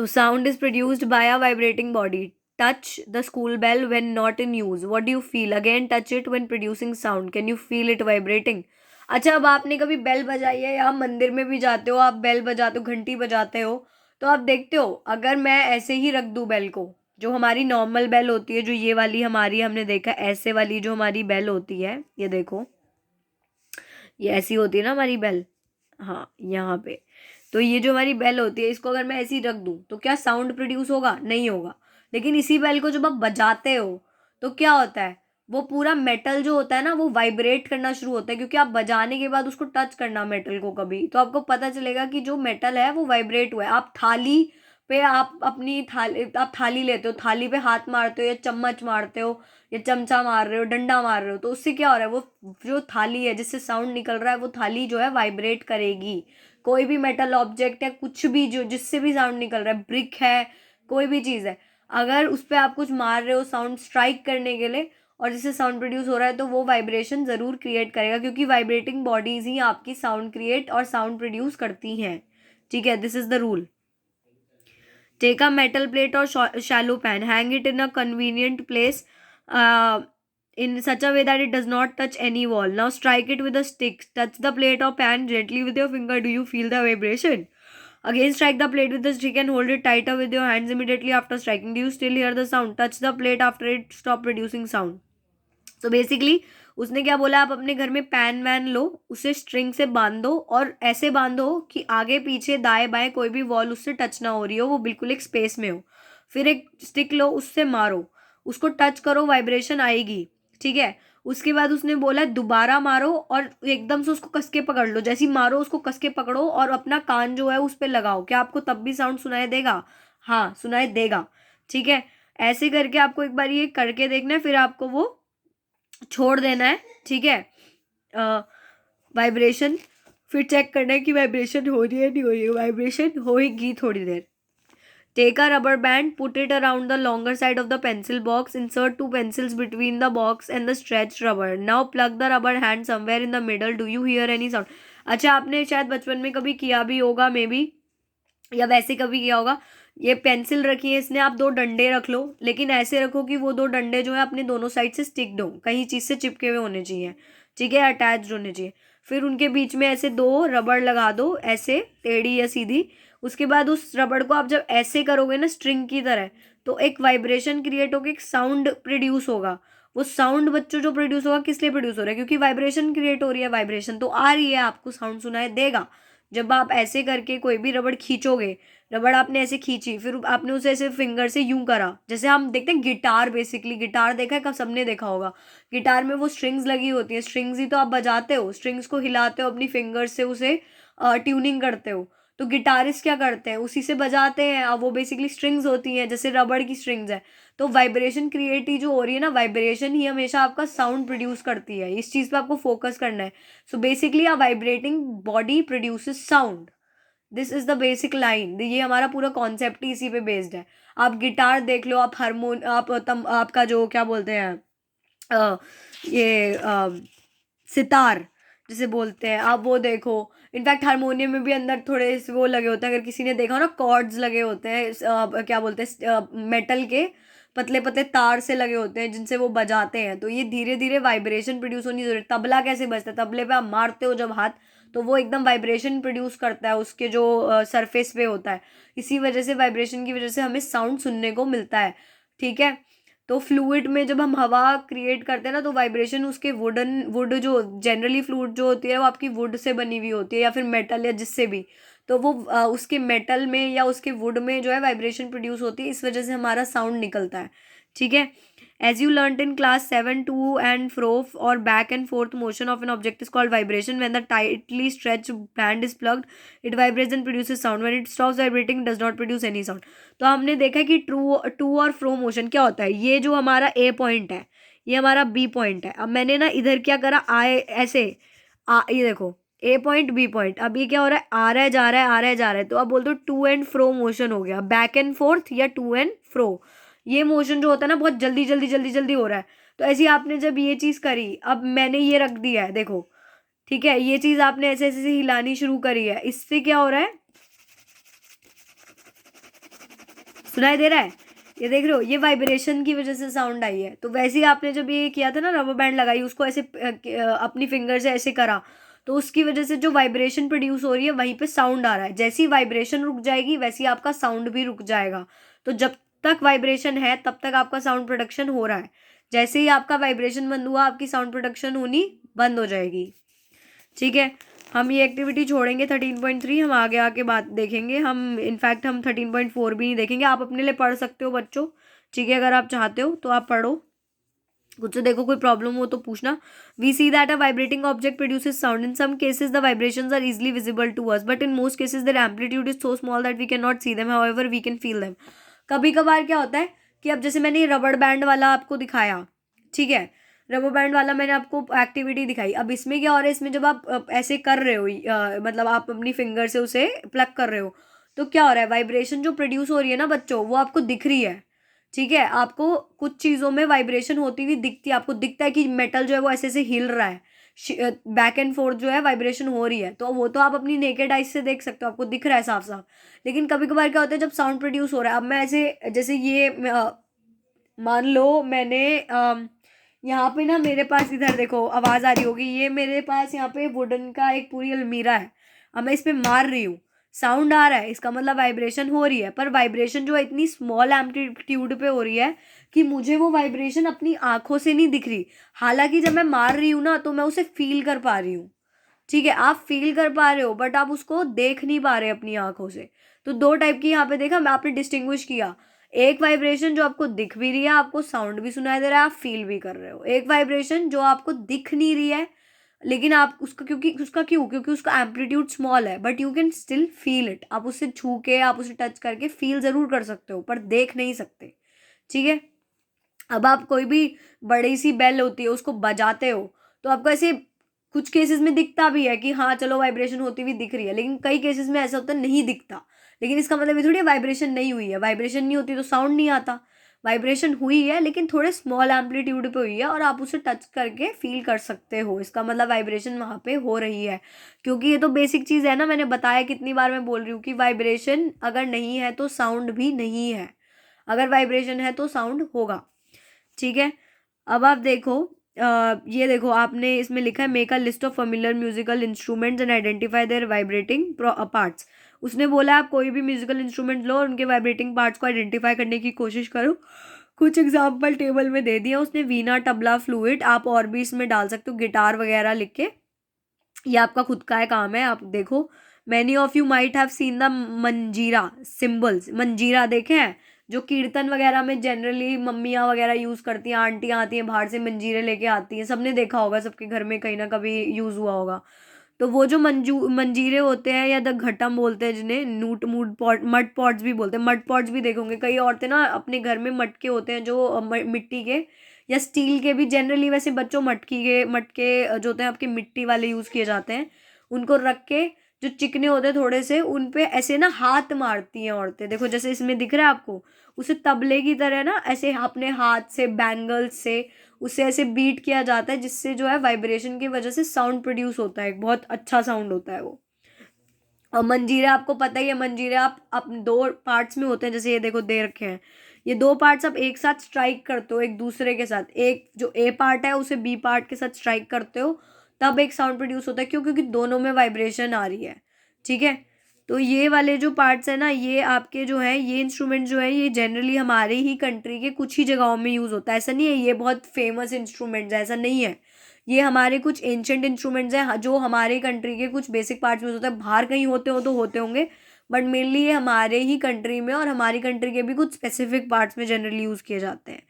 तो sound is produced by a vibrating body. Touch the school bell when not in use. What do you feel? Again touch it when producing sound. Can you feel it vibrating? अच्छा, अब आपने कभी bell बजाई है, या आप मंदिर में भी जाते हो, आप बेल बजाते हो, घंटी बजाते हो, तो आप देखते हो अगर मैं ऐसे ही रख दूं बेल को, जो हमारी नॉर्मल बेल होती है, जो ये वाली हमारी हमने देखा ऐसे वाली जो हमारी बेल होती है, ये देखो, ये ऐसी होती है ना हमारी बेल. हाँ, यहाँ पे. तो ये जो हमारी बेल होती है, इसको अगर मैं ऐसे ही रख दूं तो क्या साउंड प्रोड्यूस होगा? नहीं होगा. लेकिन इसी बेल को जब आप बजाते हो तो क्या होता है, वो पूरा मेटल जो होता है ना, वो वाइब्रेट करना शुरू होता है, क्योंकि आप बजाने के बाद उसको टच करना मेटल को कभी, तो आपको पता चलेगा कि जो मेटल है वो वाइब्रेट हुआ है. आप थाली पे, आप अपनी थाली, आप थाली लेते हो, थाली पे हाथ मारते हो या चम्मच मारते हो या चमचा मार रहे हो, डंडा मार रहे हो, तो उससे क्या हो रहा है, वो जो थाली है जिससे साउंड निकल रहा है, वो थाली जो है वाइब्रेट करेगी. कोई भी मेटल ऑब्जेक्ट है, कुछ भी जो जिससे भी साउंड निकल रहा है, ब्रिक है, कोई भी चीज़ है, अगर उस पर आप कुछ मार रहे हो साउंड स्ट्राइक करने के लिए, और जिससे साउंड प्रोड्यूस हो रहा है, तो वो वाइब्रेशन ज़रूर क्रिएट करेगा, क्योंकि वाइब्रेटिंग बॉडीज ही आपकी साउंड क्रिएट और साउंड प्रोड्यूस करती हैं. ठीक है, this is the rule. Take a metal plate or shallow pan, hang it in a convenient place in such a way that it does not touch any wall. Now strike it with a stick. Touch the plate or pan gently with your finger. Do you feel the vibration? Again, strike the plate with the stick and hold it tighter with your hands immediately after striking. Do you still hear the sound? Touch the plate after it stop producing sound. तो basically उसने क्या बोला, आप अपने घर में pan van लो, उसे string से बांधो और ऐसे बांधो कि आगे पीछे दाएं बाएं कोई भी वॉल उससे टच ना हो रही हो, वो बिल्कुल एक स्पेस में हो. फिर एक स्टिक लो, उससे मारो, उसको टच करो, वाइब्रेशन आएगी. ठीक है. उसके बाद उसने बोला दोबारा मारो और एकदम से उसको कस के पकड़ लो. जैसे ही मारो उसको कस के पकड़ो और अपना कान जो है उस पर लगाओ. क्या आपको तब भी साउंड सुनाई देगा? हाँ, सुनाई देगा. ठीक है. ऐसे करके आपको एक बार ये करके देखना है, फिर आपको वो छोड़ देना है. ठीक है. वाइब्रेशन फिर चेक करना है कि वाइब्रेशन हो रही है नहीं हो रही है. वाइब्रेशन होएगी थोड़ी देर. Take a rubber band, put it around the longer side of the pencil box, insert two pencils between the box and the stretched rubber. Now plug the rubber hand somewhere in the middle. Do you hear any sound? अच्छा, आपने शायद बचपन में कभी किया भी होगा may be, या वैसे कभी किया होगा. ये पेंसिल रखी है इसने, आप दो डंडे रख लो, लेकिन ऐसे रखो कि वो दो डंडे जो है अपने दोनों साइड से स्टिक्ड हो, कहीं चीज़ से चिपके हुए होने चाहिए. ठीक है, अटैच्ड होने चाहिए. फिर उनके बीच में ऐसे दो रबड़ लगा दो, ऐसे टेढ़ी या सीधी. उसके बाद उस रबड़ को आप जब ऐसे करोगे ना स्ट्रिंग की तरह, तो एक वाइब्रेशन क्रिएट होकर एक साउंड प्रोड्यूस होगा. वो साउंड बच्चों जो प्रोड्यूस होगा, किस लिए प्रोड्यूस हो रहा है? क्योंकि वाइब्रेशन क्रिएट हो रही है, वाइब्रेशन तो आ रही है, आपको साउंड सुनाई देगा. जब आप ऐसे करके कोई भी रबड़ खींचोगे, रबड़ आपने ऐसे खींची, फिर आपने उसे ऐसे फिंगर से यूं करा, जैसे हम देखते हैं गिटार, बेसिकली गिटार देखा है, कब सबने देखा होगा. गिटार में वो स्ट्रिंग्स लगी होती हैं, स्ट्रिंग्स ही तो आप बजाते हो, स्ट्रिंग्स को हिलाते हो अपनी फिंगर्स से, उसे ट्यूनिंग करते हो. तो गिटारिस्ट क्या करते हैं, उसी से बजाते हैं. अब वो बेसिकली स्ट्रिंग्स होती हैं, जैसे रबड़ की स्ट्रिंग्स है. तो वाइब्रेशन क्रिएट ही जो हो रही है ना, वाइब्रेशन ही हमेशा आपका साउंड प्रोड्यूस करती है. इस चीज़ पे आपको फोकस करना है. So basically a vibrating body produces sound. This is the basic line. ये हमारा पूरा कॉन्सेप्ट ही इसी पे बेस्ड है. आप गिटार देख लो, आप हारमोन, आपका जो क्या बोलते हैं, ये सितार जिसे बोलते हैं, आप वो देखो. इनफैक्ट हारमोनियम में भी अंदर थोड़े से वो लगे होते हैं, अगर किसी ने देखा हो ना, कॉर्ड्स लगे होते हैं, क्या बोलते हैं, मेटल के पतले पतले तार से लगे होते हैं, जिनसे वो बजाते हैं. तो ये धीरे धीरे वाइब्रेशन प्रोड्यूस होनी जरूरी. तबला कैसे बजता है? तबले पे आप मारते हो जब हाथ, तो वो एकदम वाइब्रेशन प्रोड्यूस करता है, उसके जो सरफेस पे होता है. इसी वजह से वाइब्रेशन की वजह से हमें साउंड सुनने को मिलता है. ठीक है. तो फ्लूइड में जब हम हवा क्रिएट करते हैं ना, तो वाइब्रेशन उसके वुड जो जनरली फ्लूइड जो होती है वो आपकी वुड से बनी हुई होती है, या फिर मेटल या जिससे भी. तो वो उसके मेटल में या उसके वुड में जो है वाइब्रेशन प्रोड्यूस होती है, इस वजह से हमारा साउंड निकलता है. ठीक है. As you learnt in class 7, to and fro or back and forth motion of an object is called vibration. When the tightly stretched band is plugged, it vibrates and produces sound. When it stops vibrating, it does not produce any sound. तो हमने देखा कि to और fro motion क्या होता है. ये जो हमारा ए पॉइंट है, ये हमारा बी पॉइंट है. अब मैंने ना इधर क्या करा, आए ऐसे, ये देखो, ए पॉइंट बी पॉइंट. अब ये क्या हो रहा है, आ रहा है जा रहा है, आ रहा है जा रहा है. तो अब बोल दो टू एंड फ्रो मोशन हो गया, बैक एंड फोर्थ या टू एंड फ्रो. ये मोशन जो होता है ना, बहुत जल्दी जल्दी जल्दी जल्दी हो रहा है. तो ऐसे ही आपने जब ये चीज़ करी, अब मैंने ये रख दिया है, देखो. ठीक है. ये चीज़ आपने ऐसे ऐसे हिलानी शुरू करी है, इससे क्या हो रहा है, सुनाई दे रहा है? ये देख रहे हो, ये वाइब्रेशन की वजह से साउंड आई है। तो वैसे ही आपने जब ये किया था ना, रबर बैंड लगाई, उसको ऐसे अपनी फिंगर से ऐसे करा, तो उसकी वजह से जो वाइब्रेशन प्रोड्यूस हो रही है वहीं पे साउंड आ रहा है। जैसी वाइब्रेशन रुक जाएगी वैसे ही आपका साउंड भी रुक जाएगा। तो जब तक वाइब्रेशन है तब तक आपका साउंड प्रोडक्शन हो रहा है। जैसे ही आपका वाइब्रेशन बंद हुआ, आपकी साउंड प्रोडक्शन होनी बंद हो जाएगी। ठीक है, हम ये एक्टिविटी छोड़ेंगे 13.3, हम आगे आके बात देखेंगे। हम इनफैक्ट हम 13.4 भी नहीं देखेंगे। आप अपने लिए पढ़ सकते हो बच्चों, ठीक है, अगर आप चाहते हो तो आप पढ़ो। कुछ से देखो, कोई प्रॉब्लम हो तो पूछना। We see that a vibrating object produces sound. In some cases the vibrations are easily visible to us, but in most cases their amplitude is so small that we can not see them, however we can feel them. कभी कभार क्या होता है कि अब जैसे मैंने ये रबड़ बैंड वाला आपको दिखाया, ठीक है, रबर बैंड वाला मैंने आपको एक्टिविटी दिखाई। अब इसमें क्या हो रहा है, इसमें जब आप ऐसे कर रहे हो, मतलब आप अपनी फिंगर से उसे प्लग कर रहे हो, तो क्या हो रहा है, वाइब्रेशन जो प्रोड्यूस हो रही है ना बच्चों, वो आपको दिख रही है। ठीक है, आपको कुछ चीज़ों में वाइब्रेशन होती हुई दिखती है। आपको दिखता है कि मेटल जो है वो ऐसे ऐसे हिल रहा है, बैक एंड फोर्थ जो है वाइब्रेशन हो रही है, तो वो तो आप अपनी नेकेड आइज से देख सकते हो, आपको दिख रहा है साफ साफ। लेकिन कभी कभार क्या होता है, जब साउंड प्रोड्यूस हो रहा है, अब मैं ऐसे जैसे ये मान लो मैंने यहाँ पे ना, मेरे पास इधर देखो आवाज़ आ रही होगी, ये मेरे पास यहाँ पे वुडन का एक पूरी अलमीरा है। अब मैं इस पे मार रही हूँ, साउंड आ रहा है, इसका मतलब वाइब्रेशन हो रही है। पर वाइब्रेशन जो है इतनी स्मॉल एम्पलीट्यूड पे हो रही है कि मुझे वो वाइब्रेशन अपनी आंखों से नहीं दिख रही। हालांकि जब मैं मार रही हूँ ना, तो मैं उसे फील कर पा रही हूँ। ठीक है, आप फील कर पा रहे हो बट आप उसको देख नहीं पा रहे अपनी आंखों से। तो दो टाइप की यहाँ पे देखा, मैं आपने डिस्टिंग्विश किया। एक वाइब्रेशन जो आपको दिख भी रही है, आपको साउंड भी सुनाई दे रहा है, आप फील भी कर रहे हो। एक वाइब्रेशन जो आपको दिख नहीं रही है, लेकिन आप उसका क्योंकि उसका एम्पलीट्यूड स्मॉल है, but you can still feel it. आप उसे छू के, आप उसे टच करके फील जरूर कर सकते हो, पर देख नहीं सकते। ठीक है, अब आप कोई भी बड़ी सी बेल होती है उसको बजाते हो, तो आपको ऐसे कुछ केसेस में दिखता भी है कि हाँ चलो वाइब्रेशन होती हुई दिख रही है, लेकिन कई केसेस में ऐसा होता है नहीं दिखता। लेकिन इसका मतलब ये थोड़ी वाइब्रेशन नहीं हुई है। वाइब्रेशन नहीं होती तो साउंड नहीं आता। वाइब्रेशन हुई है लेकिन थोड़े स्मॉल एम्पलीट्यूड पे हुई है, और आप उसे टच करके फील कर सकते हो। इसका मतलब वाइब्रेशन वहाँ पे हो रही है, क्योंकि ये तो बेसिक चीज़ है ना। मैंने बताया कितनी बार मैं बोल रही हूँ कि वाइब्रेशन अगर नहीं है तो साउंड भी नहीं है, अगर वाइब्रेशन है तो साउंड होगा। ठीक है, अब आप देखो, ये देखो आपने इसमें लिखा है make a list of familiar musical instruments and identify there vibrating parts. उसने बोला आप कोई भी म्यूजिकल इंस्ट्रूमेंट लो और उनके वाइब्रेटिंग पार्ट्स को आइडेंटिफाई करने की कोशिश करो। कुछ एग्जाम्पल टेबल में दे दिया उसने, वीणा, तबला, फ्लूइड। आप और भी इसमें डाल सकते हो, गिटार वगैरह लिख के। ये आपका खुद का है काम है, आप देखो। Many of you might have seen the मंजीरा सिम्बल्स। मंजीरा देखे हैं, जो कीर्तन वगैरह में जनरली मम्मियाँ वगैरह यूज़ करती हैं, आंटियाँ आती हैं बाहर से मंजीरे लेके आती हैं, सबने देखा होगा, सबके घर में कहीं ना कभी यूज़ हुआ होगा। तो वो जो मंजीरे होते हैं, या द घटम बोलते हैं जिन्हें, नूट मूड पॉट, मड पॉट्स भी बोलते हैं। मड पॉट्स भी देखोगे कई औरतें ना अपने घर में मटके होते हैं जो मिट्टी के या स्टील के भी, जनरली वैसे बच्चों मटके जो होते हैं आपके मिट्टी वाले यूज़ किए जाते हैं, उनको रख के जो चिकने होते हैं थोड़े से, उन पे ऐसे ना हाथ मारती हैं औरतें। देखो जैसे इसमें दिख रहा है आपको, उसे तबले की तरह ना ऐसे अपने हाथ से, बैंगल्स से उसे ऐसे बीट किया जाता है, जिससे जो है वाइब्रेशन की वजह से साउंड प्रोड्यूस होता है, एक बहुत अच्छा साउंड होता है वो। और मंजीरा आपको पता ही है, मंजीरा आप दो पार्ट्स में होते हैं, जैसे ये देखो दे रखे हैं, ये दो पार्ट्स आप एक साथ स्ट्राइक करते हो एक दूसरे के साथ। एक जो ए पार्ट है उसे बी पार्ट के साथ स्ट्राइक करते हो, तब एक साउंड प्रोड्यूस होता है। क्यों? क्योंकि दोनों में वाइब्रेशन आ रही है। ठीक है, तो ये वाले जो पार्ट्स है ना, ये आपके जो है, ये इंस्ट्रूमेंट जो है, ये जनरली हमारे ही कंट्री के कुछ ही जगहों में यूज़ होता है। ऐसा नहीं है ये बहुत फेमस इंस्ट्रूमेंट्स है, ऐसा नहीं है। ये हमारे कुछ एंशंट इंस्ट्रूमेंट्स हैं जो हमारे कंट्री के कुछ बेसिक पार्ट्स में होता है। बाहर कहीं होते हो तो होते होंगे, बट मेनली ये हमारे ही कंट्री में और हमारी कंट्री के भी कुछ स्पेसिफिक पार्ट्स में जनरली यूज़ किए जाते हैं।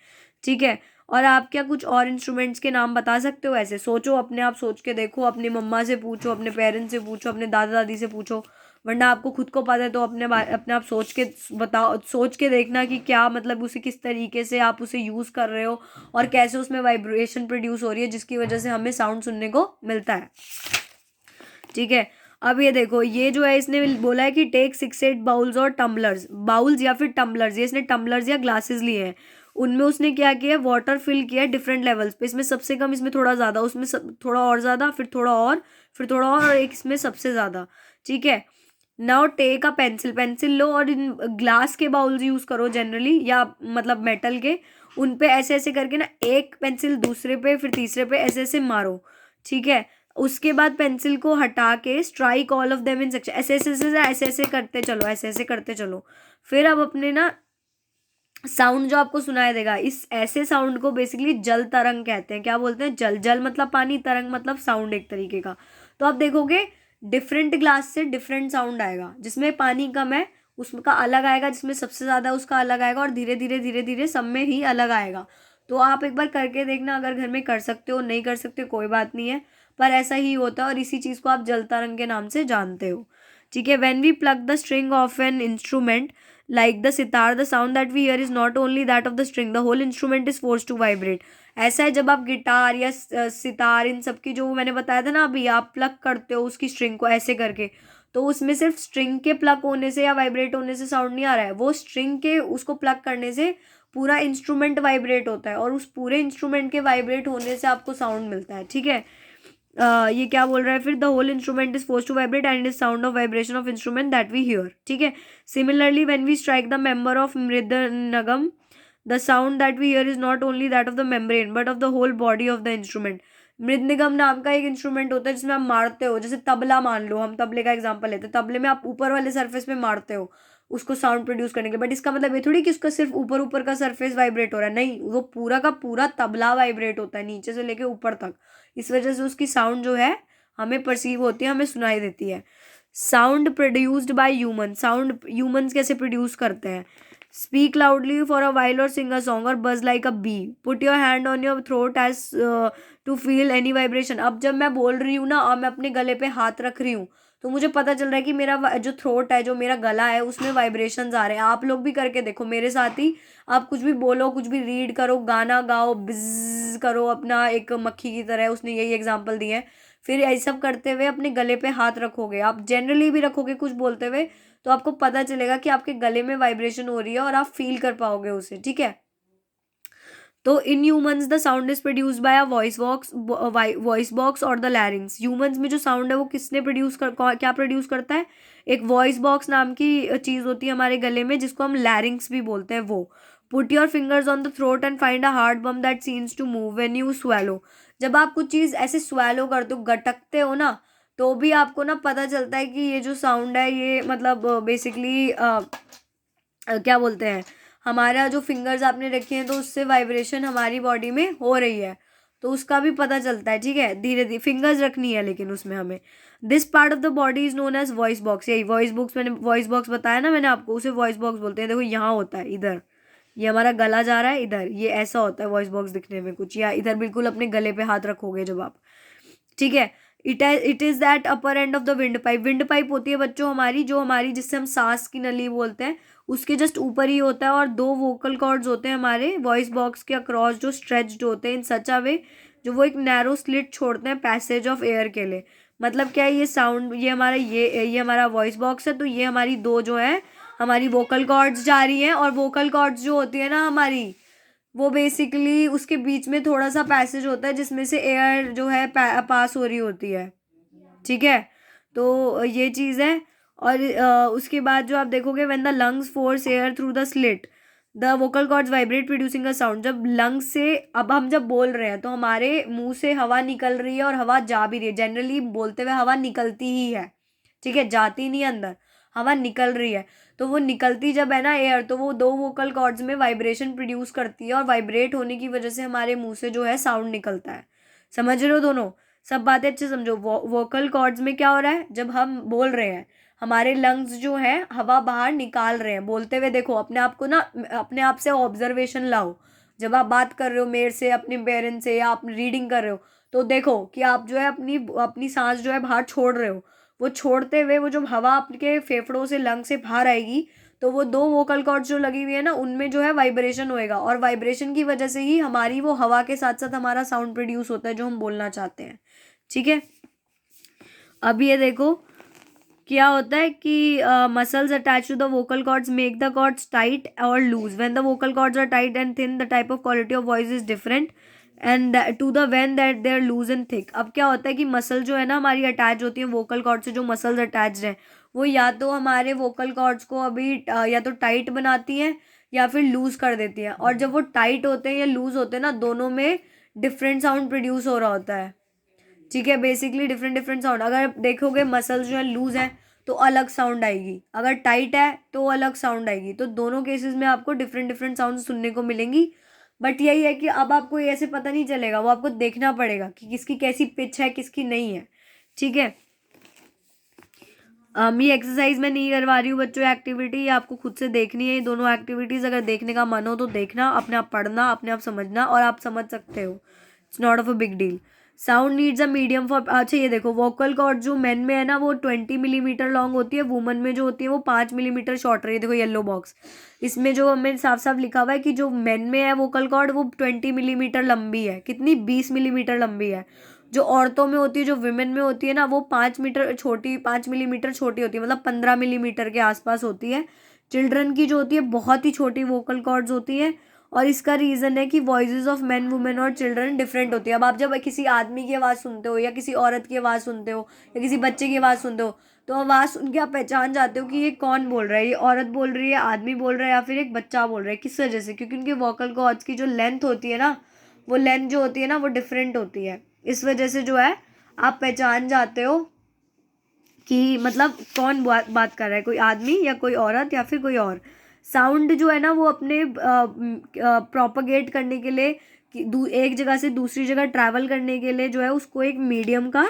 ठीक है, और आप क्या कुछ और इंस्ट्रूमेंट्स के नाम बता सकते हो? ऐसे सोचो, अपने आप सोच के देखो, अपनी मम्मा से पूछो, अपने पेरेंट्स से पूछो, अपने दादा दादी से पूछो, वरना आपको खुद को पता है तो अपने आप सोच के बताओ, सोच के देखना कि क्या मतलब उसे किस तरीके से आप उसे यूज़ कर रहे हो और कैसे उसमें वाइब्रेशन प्रोड्यूस हो रही है, जिसकी वजह से हमें साउंड सुनने को मिलता है। ठीक है, अब ये देखो, ये जो है इसने बोला है कि टेक 6-8 बाउल्स और टम्बलर्स, बाउल्स या फिर टम्बलर्स, ये इसने टम्बलर्स या ग्लासेस लिए हैं। उनमें उसने क्या किया है, वाटर फिल किया है डिफरेंट लेवल्स पे। इसमें सबसे कम, इसमें थोड़ा ज़्यादा, उसमें थोड़ा और ज़्यादा, फिर थोड़ा और, फिर थोड़ा और एक इसमें सबसे ज़्यादा। ठीक है, now take a pencil, pencil लो और इन ग्लास के बाउल्स यूज करो जनरली, या मतलब मेटल के, उन पे ऐसे ऐसे करके ना एक पेंसिल दूसरे पे फिर तीसरे पे ऐसे ऐसे मारो, ठीक है। उसके बाद पेंसिल को हटा के strike all of them in section, ऐसे ऐसे ऐसे ऐसे ऐसे करते चलो, ऐसे ऐसे करते चलो। फिर अब अपने ना साउंड जो आपको सुनाई देगा, इस ऐसे साउंड को बेसिकली जल तरंग कहते हैं। क्या बोलते हैं? जल, जल मतलब पानी, तरंग मतलब साउंड एक तरीके का। तो आप देखोगे डिफरेंट ग्लास से डिफरेंट साउंड आएगा, जिसमें पानी कम है उसका अलग आएगा, जिसमें सबसे ज्यादा उसका अलग आएगा, और धीरे धीरे धीरे धीरे सब में ही अलग आएगा। तो आप एक बार करके देखना, अगर घर में कर सकते हो, नहीं कर सकते कोई बात नहीं है, पर ऐसा ही होता है, और इसी चीज को आप जल तरंग के नाम से जानते हो, ठीक है। When we plug the string of an instrument like the sitar, the sound that we hear is not only that of the string, the whole instrument is forced to vibrate. ऐसा है जब आप गिटार या सितार, इन सब की जो मैंने बताया था ना अभी, आप प्लग करते हो उसकी स्ट्रिंग को ऐसे करके, तो उसमें सिर्फ स्ट्रिंग के प्लग होने से या वाइब्रेट होने से साउंड नहीं आ रहा है, वो स्ट्रिंग के उसको प्लग करने से पूरा इंस्ट्रूमेंट वाइब्रेट होता है, और उस पूरे इंस्ट्रूमेंट के वाइब्रेट होने से आपको साउंड मिलता है, ठीक है। ये क्या बोल रहा है फिर? The whole instrument is force to vibrate and is sound of vibration of instrument that we hear, ठीक है। Similarly when we strike the member of mridangam, the sound that we hear is not only that of the membrane but of the whole body of the instrument. Mridangam नाम का एक instrument होता है जिसमें आप मारते हो, जैसे तबला मान लो, हम तबले का एग्जांपल लेते हैं, तबले में आप ऊपर वाले सरफेस पे मारते हो उसको साउंड प्रोड्यूस करने के, बट इसका मतलब ये थोड़ी कि उसका सिर्फ ऊपर ऊपर का सरफेस वाइब्रेट हो रहा है, नहीं, वो पूरा का पूरा तबला वाइब्रेट होता है नीचे से लेके ऊपर तक। इस वजह से उसकी साउंड जो है हमें परसीव होती है, हमें सुनाई देती है। Sound produced by human, sound humans कैसे प्रोड्यूस करते हैं? Speak loudly for a while or sing a song or buzz like a bee, put your hand on your throat as to feel any vibration. अब जब मैं बोल रही हूँ ना और मैं अपने गले पे हाथ रख रही हूँ, तो मुझे पता चल रहा है कि मेरा जो थ्रोट है, जो मेरा गला है, उसमें वाइब्रेशंस आ रहे हैं। आप लोग भी करके देखो मेरे साथ ही, आप कुछ भी बोलो, कुछ भी रीड करो, गाना गाओ, बिज करो अपना एक मक्खी की तरह, उसने यही एग्जाम्पल दिए हैं। फिर ये सब करते हुए अपने गले पे हाथ रखोगे, आप जनरली भी रखोगे कुछ बोलते हुए, तो आपको पता चलेगा कि आपके गले में वाइब्रेशन हो रही है और आप फील कर पाओगे उसे, ठीक है। तो in humans the sound is produce by a voice box और द लैरिंग्स। ह्यूमंस में जो साउंड है वो किसने क्या प्रोड्यूस करता है? एक वॉइस बॉक्स नाम की चीज होती है हमारे गले में, जिसको हम लैरिंग्स भी बोलते हैं। वो put your fingers on the throat and find a hard bump that seems to move when you swallow. जब आप कुछ चीज ऐसे स्वेलो करते हो, गटकते हो ना, तो भी आपको ना पता चलता है कि ये जो साउंड है ये मतलब बेसिकली क्या बोलते हैं, हमारा जो फिंगर्स आपने रखे हैं तो उससे वाइब्रेशन हमारी बॉडी में हो रही है, तो उसका भी पता चलता है, ठीक है। धीरे धीरे फिंगर्स रखनी है लेकिन उसमें हमें। This part of the body is known as voice box. यही वॉइस बॉक्स बताया ना मैंने आपको, उसे वॉइस बॉक्स बोलते हैं। देखो यहाँ होता है, इधर ये हमारा गला जा रहा है, इधर ये ऐसा होता है वॉइस बॉक्स दिखने में कुछ, या इधर बिल्कुल अपने गले पे हाथ रखोगे जब आप, ठीक है। It is that upper end of the wind pipe. Wind pipe होती है बच्चों हमारी, जो हमारी जिससे हम सांस की नली बोलते हैं, उसके जस्ट ऊपर ही होता है, और दो वोकल कॉर्ड्स होते हैं हमारे वॉइस बॉक्स के अक्रॉस, जो स्ट्रेच्ड होते हैं इन सच अ वे, जो वो एक नैरो स्लिट छोड़ते हैं पैसेज ऑफ एयर के लिए। मतलब क्या है, ये साउंड, ये हमारा वॉइस बॉक्स है, तो ये हमारी दो जो है हमारी वोकल कॉर्ड्स जा रही हैं, और वोकल कॉर्ड्स जो होती है ना हमारी, वो बेसिकली उसके बीच में थोड़ा सा पैसेज होता है जिसमें से एयर जो है पास हो रही होती है, ठीक है। तो ये चीज़ है। और उसके बाद जो आप देखोगे, when the lungs force air through the slit the vocal chords vibrate producing a sound. जब लंग्स से, अब हम जब बोल रहे हैं तो हमारे मुंह से हवा निकल रही है और हवा जा भी रही है, जनरली बोलते हुए हवा निकलती ही है, ठीक है, जाती नहीं अंदर, हवा निकल रही है। तो वो निकलती जब है ना एयर, तो वो दो वोकल कॉर्ड्स में वाइब्रेशन प्रोड्यूस करती है, और वाइब्रेट होने की वजह से हमारे मुंह से जो है साउंड निकलता है। समझ रहे हो दोनों? सब बातें अच्छे समझो। वोकल कॉर्ड्स में क्या हो रहा है, जब हम बोल रहे हैं हमारे लंग्स जो है हवा बाहर निकाल रहे हैं बोलते हुए। देखो अपने आप को ना, अपने आप से ऑब्जर्वेशन लाओ। जब आप बात कर रहे हो मेरे से, अपने पेरेंट्स से, या आप रीडिंग कर रहे हो, तो देखो कि आप जो है अपनी अपनी सांस जो है बाहर छोड़ रहे हो। वो छोड़ते हुए वो जो हवा आपके फेफड़ों से, लंग से बाहर आएगी, तो वो दो वोकल कॉर्ड्स जो लगी हुई है ना, उनमें जो है वाइब्रेशन होएगा, और वाइब्रेशन की वजह से ही हमारी वो हवा के साथ साथ हमारा साउंड प्रोड्यूस होता है जो हम बोलना चाहते हैं, ठीक है। अब ये देखो क्या होता है कि muscles attach to the vocal cords make the cords tight और loose. When the vocal cords are tight and thin, the type of quality of voice is different and to the when that they are loose and thick. अब क्या होता है कि muscle जो है ना हमारी अटैच होती है वोकल कॉर्ड से, जो मसल्स अटैच हैं वो या तो हमारे वोकल कॉर्ड्स को अभी या तो टाइट बनाती हैं या फिर लूज कर देती हैं। और जब वो टाइट होते हैं या लूज होते हैं ना, दोनों में डिफरेंट साउंड प्रोड्यूस हो रहा होता है। ठीक है, बेसिकली डिफरेंट डिफरेंट साउंड। अगर आप देखोगे मसल्स जो है लूज है तो अलग साउंड आएगी, अगर टाइट है तो अलग साउंड आएगी। तो दोनों केसेस में आपको डिफरेंट डिफरेंट साउंड सुनने को मिलेंगी। बट यही है कि अब आपको ये ऐसे पता नहीं चलेगा, वो आपको देखना पड़ेगा कि किसकी कैसी पिच है किसकी नहीं है। ठीक है, ये एक्सरसाइज मैं नहीं करवा रही हूँ बच्चों, एक्टिविटी ये आपको खुद से देखनी है। ये दोनों एक्टिविटीज़ अगर देखने का मन हो तो देखना, अपने आप पढ़ना, अपने आप समझना, और आप समझ सकते हो। It's not of a big deal. Sound needs a medium for, अच्छा ये देखो, वोकल कॉर्ड जो मेन में है ना वो 20 मिलीमीटर लॉन्ग होती है, वुमन में जो होती है वो 5 मिलीमीटर शॉर्टर है। देखो येलो बॉक्स, इसमें जो हमें साफ साफ लिखा हुआ है कि जो मेन में है वोकल कॉर्ड वो 20 मिलीमीटर लंबी है। कितनी? 20 मिलीमीटर लंबी है। जो औरतों में होती है, जो विमेन में होती है ना, वो 5 मिलीमीटर छोटी होती है, मतलब 15 मिलीमीटर के आसपास होती है। चिल्ड्रन की जो होती है बहुत ही छोटी वोकल कॉर्ड्स होती हैं। और इसका रीज़न है कि वॉइसेस ऑफ मैन, वुमेन और चिल्ड्रन डिफरेंट होती है। अब आप जब किसी आदमी की आवाज़ सुनते हो या किसी औरत की आवाज़ सुनते हो या किसी बच्चे की आवाज़ सुनते हो, तो आवाज़ सुन के आप पहचान जाते हो कि ये कौन बोल रहा है, ये औरत बोल रही है, आदमी बोल रहा है, या फिर एक बच्चा बोल रहा है। किस वजह से? क्योंकि उनके वोकल कॉर्ड्स की जो लेंथ होती है ना, वो लेंथ जो होती है ना वो डिफरेंट होती है। इस वजह से जो है आप पहचान जाते हो कि मतलब कौन बात कर रहा है, कोई आदमी या कोई औरत या फिर कोई और। साउंड जो है ना वो अपने प्रोपगेट करने के लिए एक जगह से दूसरी जगह ट्रैवल करने के लिए जो है उसको एक मीडियम का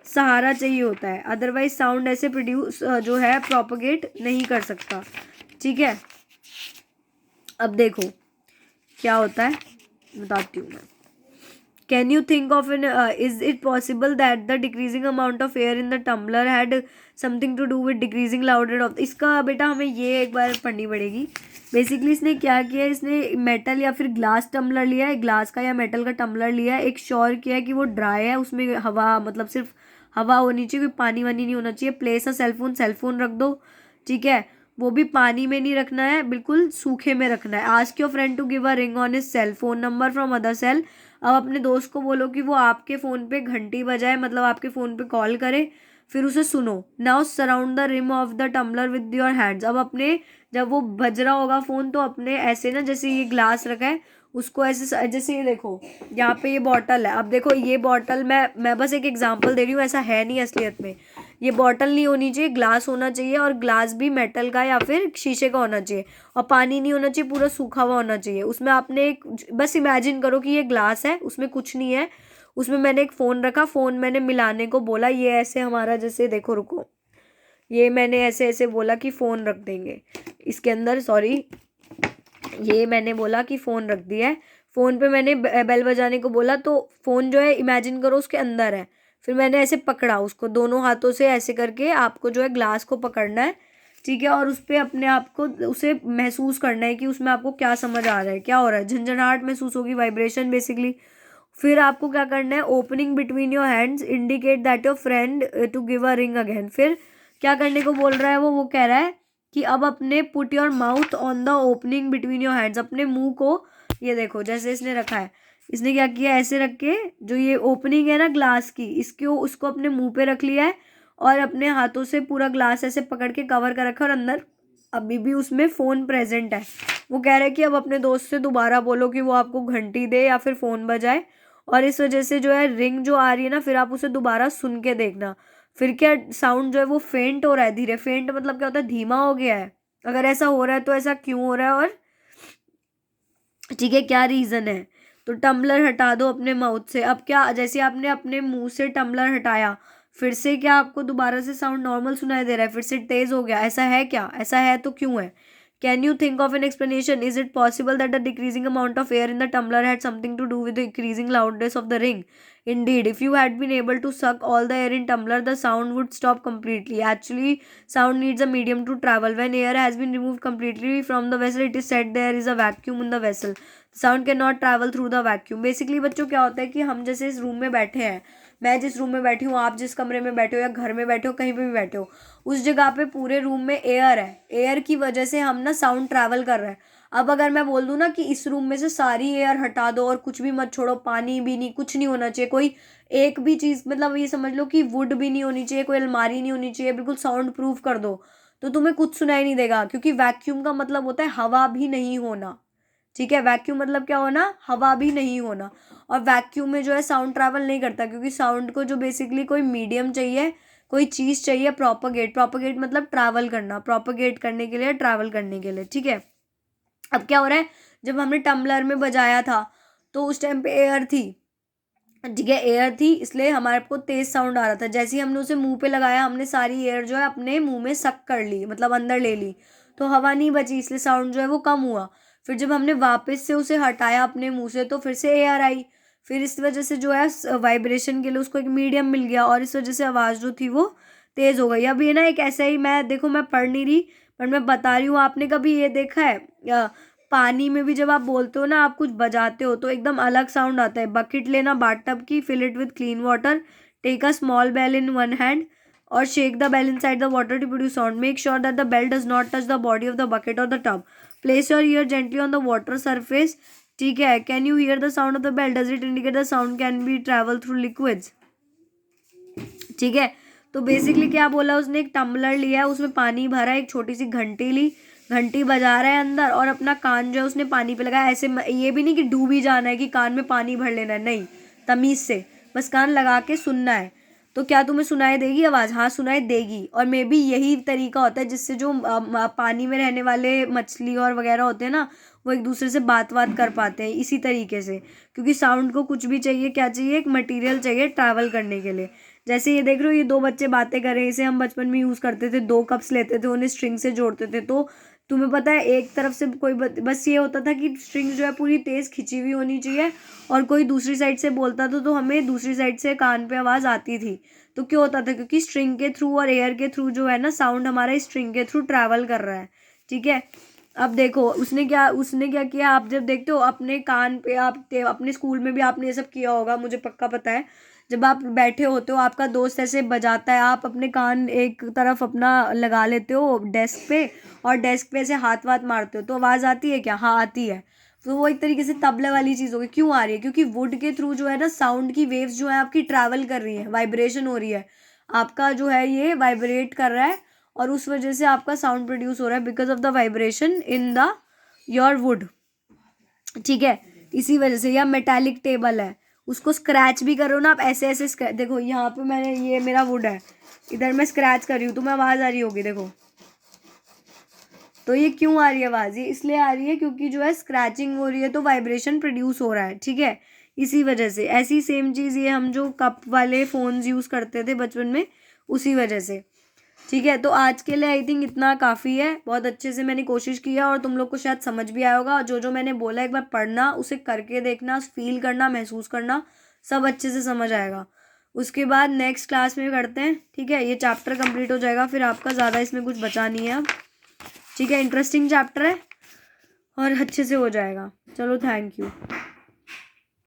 सहारा चाहिए होता है, अदरवाइज साउंड ऐसे प्रोड्यूस जो है प्रोपगेट नहीं कर सकता। ठीक है, अब देखो क्या होता है, बताती हूँ मैं। Can you think of is it possible that the decreasing amount of air in the tumbler had something to do with decreasing louder of, इसका बेटा हमें ये एक बार पढ़नी पड़ेगी। बेसिकली इसने क्या किया, इसने मेटल या फिर ग्लास टम्बलर लिया है, ग्लास का या मेटल का टम्बलर लिया है, एक श्योर किया है कि वो ड्राई है, उसमें हवा, मतलब सिर्फ हवा होनी चाहिए, कोई पानी वानी नहीं होना चाहिए। प्लेस अ सेलफोन रख दो। ठीक है, वो भी पानी में नहीं रखना है, बिल्कुल सूखे में रखना है। Ask your friend to give a ring on his cell phone number from other cell. अब अपने दोस्त को बोलो कि वो आपके फ़ोन पे घंटी बजाए, मतलब आपके फ़ोन पे कॉल करे, फिर उसे सुनो। Now surround the rim of the tumbler with your hands. अब अपने, जब वो बज रहा होगा फ़ोन तो अपने ऐसे ना, जैसे ये ग्लास रखा है उसको ऐसे, जैसे ये देखो यहाँ पे ये बॉटल है। अब देखो ये बॉटल, मैं बस एक एग्जांपल दे रही हूँ, ऐसा है नहीं असलियत में। ये बॉटल नहीं होनी चाहिए, ग्लास होना चाहिए, और ग्लास भी मेटल का या फिर शीशे का होना चाहिए, और पानी नहीं होना चाहिए, पूरा सूखा हुआ होना चाहिए। उसमें आपने एक, बस इमेजिन करो कि ये ग्लास है, उसमें कुछ नहीं है, उसमें मैंने एक फ़ोन रखा, फ़ोन मैंने मिलाने को बोला, ये ऐसे हमारा, जैसे देखो रुको, ये मैंने ऐसे ऐसे बोला कि फ़ोन रख देंगे इसके अंदर, सॉरी, ये मैंने बोला कि फ़ोन रख दिया है। फ़ोन पे मैंने बेल बजाने को बोला, तो फ़ोन जो है इमेजिन करो उसके अंदर है। फिर मैंने ऐसे पकड़ा उसको दोनों हाथों से, ऐसे करके आपको जो है ग्लास को पकड़ना है। ठीक है, और उस पर अपने आप को, उसे महसूस करना है कि उसमें आपको क्या समझ आ रहा है, क्या हो रहा है। झंझनाहट महसूस होगी, वाइब्रेशन बेसिकली। फिर आपको क्या करना है, opening between your hands indicate that your friend to give a ring again. फिर क्या करने को बोल रहा है वो कह रहा है कि अब अपने put your mouth on the opening between your hands, अपने मुंह को, ये देखो जैसे इसने रखा है, इसने क्या किया, ऐसे रख के जो ये ओपनिंग है ना ग्लास की, इसको उसको अपने मुंह पे रख लिया है, और अपने हाथों से पूरा ग्लास ऐसे पकड़ के कवर कर रखा, और अंदर अभी भी उसमें फ़ोन प्रेजेंट है। वो कह रहा है कि अब अपने दोस्त से दोबारा बोलो कि वो आपको घंटी दे या फिर फ़ोन बजाए, और इस वजह से जो है रिंग जो आ रही है ना, फिर आप उसे दोबारा सुन के देखना। फिर क्या साउंड जो है वो फेंट हो रहा है, धीरे, फेंट मतलब क्या होता है, धीमा हो गया है। अगर ऐसा हो रहा है तो ऐसा क्यों हो रहा है, और ठीक है क्या रीज़न है। तो टम्बलर हटा दो अपने माउथ से। अब क्या, जैसे आपने अपने मुंह से टम्बलर हटाया, फिर से क्या आपको दोबारा से साउंड नॉर्मल सुनाई दे रहा है, फिर से तेज़ हो गया, ऐसा है क्या, ऐसा है तो क्यों है। Can you think of an explanation, is it possible that the decreasing amount of air in the tumbler had something to do with the increasing loudness of the ring? Indeed, if you had been able to suck all the air in tumbler, the sound would stop completely. Actually, sound needs a medium to travel. When air has been removed completely from the vessel, it is said there is a vacuum in the vessel. Sound cannot travel through the vacuum. Basically बच्चों क्या होता है कि हम जैसे इस room में बैठे हैं, मैं जिस रूम में बैठी हूँ, आप जिस कमरे में बैठे हो या घर में बैठे हो, कहीं पे भी बैठे हो, उस जगह पे पूरे रूम में एयर है। एयर की वजह से हम ना साउंड ट्रैवल कर रहा है। अब अगर मैं बोल दूँ ना कि इस रूम में से सारी एयर हटा दो और कुछ भी मत छोड़ो, पानी भी नहीं, कुछ नहीं होना चाहिए, कोई एक भी चीज़, मतलब ये समझ लो कि वुड भी नहीं होनी चाहिए, कोई अलमारी नहीं होनी चाहिए, बिल्कुल साउंड प्रूफ कर दो, तो तुम्हें कुछ सुनाई नहीं देगा, क्योंकि वैक्यूम का मतलब होता है हवा भी नहीं होना। ठीक है, वैक्यूम मतलब क्या होना, हवा भी नहीं होना। और वैक्यूम में जो है साउंड ट्रैवल नहीं करता, क्योंकि साउंड को जो बेसिकली कोई मीडियम चाहिए, कोई चीज़ चाहिए प्रोपोगेट, प्रोपोगेट मतलब ट्रैवल करना, प्रोपोगेट करने के लिए, ट्रैवल करने के लिए। ठीक है, अब क्या हो रहा है, जब हमने टम्बलर में बजाया था तो उस टाइम पे एयर थी, ठीक है, एयर थी, इसलिए हमारे को तेज साउंड आ रहा था। जैसे ही हमने उसे मुंह पे लगाया, हमने सारी एयर जो है अपने मुंह में सक कर ली, मतलब अंदर ले ली, तो हवा नहीं बची, इसलिए साउंड जो है वो कम हुआ। फिर जब हमने वापस से उसे हटाया अपने मुंह से, तो फिर से एयर आई, फिर इस वजह से जो है वाइब्रेशन के लिए उसको एक मीडियम मिल गया, और इस वजह से आवाज़ जो थी वो तेज़ हो गई। अब ये ना एक ऐसा ही, मैं देखो मैं पढ़ नहीं रही, पर मैं बता रही हूँ। आपने कभी ये देखा है, पानी में भी जब आप बोलते हो ना, आप कुछ बजाते हो तो एकदम अलग साउंड आता है। बकेट लेना बाथटब की, fill it with clean water, take a small bell in one hand और shake the bell inside the water to produce sound, make sure that the bell does not touch the body of the bucket और the tub, place your ear gently on the water surface. ठीक है, can you hear the sound of the bell, does it indicate the sound can be travel through liquids. ठीक है, तो basically क्या बोला उसने, एक टम्बलर लिया है, उसमें पानी भरा, एक छोटी सी घंटी ली, घंटी बजा रहा है अंदर, और अपना कान जो है उसने पानी पे लगाया। ऐसे ये भी नहीं कि डूब ही जाना है, कि कान में पानी भर लेना है, नहीं, तमीज़ से बस कान लगा के सुनना है। तो क्या तुम्हें सुनाई देगी आवाज़? हाँ सुनाई देगी। और मे बी यही तरीका होता है जिससे जो पानी में रहने वाले मछली और वगैरह होते हैं ना, वो एक दूसरे से बात कर पाते हैं इसी तरीके से, क्योंकि साउंड को कुछ भी चाहिए, क्या चाहिए, एक मटेरियल चाहिए ट्रैवल करने के लिए। जैसे ये देख रहे हो, ये दो बच्चे बातें कर रहे हैं, इसे हम बचपन में यूज़ करते थे, दो कप्स लेते थे, उन्हें स्ट्रिंग से जोड़ते थे। तो तुम्हें पता है, एक तरफ से कोई बस ये होता था कि स्ट्रिंग जो है पूरी तेज़ खिंची हुई होनी चाहिए, और कोई दूसरी साइड से बोलता था तो हमें दूसरी साइड से कान पे आवाज़ आती थी। तो क्यों होता था, क्योंकि स्ट्रिंग के थ्रू और एयर के थ्रू जो है ना, साउंड हमारा स्ट्रिंग के थ्रू ट्रैवल कर रहा है। ठीक है, अब देखो उसने क्या किया, आप जब देखते हो अपने कान पे, आप अपने स्कूल में भी आपने ये सब किया होगा, मुझे पक्का पता है। जब आप बैठे होते हो, आपका दोस्त ऐसे बजाता है, आप अपने कान एक तरफ अपना लगा लेते हो डेस्क पे, और डेस्क पे ऐसे हाथ वाथ मारते हो, तो आवाज़ आती है क्या? हाँ आती है। तो वो एक तरीके से तबले वाली चीज़ होगी। क्यों आ रही है? क्योंकि वुड के थ्रू जो है ना, साउंड की वेव्स जो है आपकी ट्रैवल कर रही है, वाइब्रेशन हो रही है, आपका जो है ये वाइब्रेट कर रहा है, और उस वजह से आपका साउंड प्रोड्यूस हो रहा है, because of the vibration in the your would. ठीक है, इसी वजह से। या मेटालिक टेबल है, उसको स्क्रैच भी करो ना आप, ऐसे ऐसे स्क्रैच, देखो यहाँ पे मैंने, ये मेरा वुड है, इधर मैं स्क्रैच कर रही हूँ, तुम्हें आवाज़ आ रही होगी, देखो। तो ये क्यों आ रही है आवाज़? ये इसलिए आ रही है क्योंकि जो है स्क्रैचिंग हो रही है, तो वाइब्रेशन प्रोड्यूस हो रहा है। ठीक है, इसी वजह से। ऐसी सेम चीज़ ये हम जो कप वाले फ़ोन्स यूज़ करते थे बचपन में, उसी वजह से। ठीक है, तो आज के लिए आई थिंक इतना काफ़ी है। बहुत अच्छे से मैंने कोशिश किया, और तुम लोग को शायद समझ भी आया होगा। और जो जो मैंने बोला, एक बार पढ़ना, उसे करके देखना, फील करना, महसूस करना, सब अच्छे से समझ आएगा। उसके बाद नेक्स्ट क्लास में करते हैं। ठीक है, ये चैप्टर कंप्लीट हो जाएगा, फिर आपका ज़्यादा इसमें कुछ बचा नहीं है अब। ठीक है, इंटरेस्टिंग चैप्टर है और अच्छे से हो जाएगा। चलो, थैंक यू।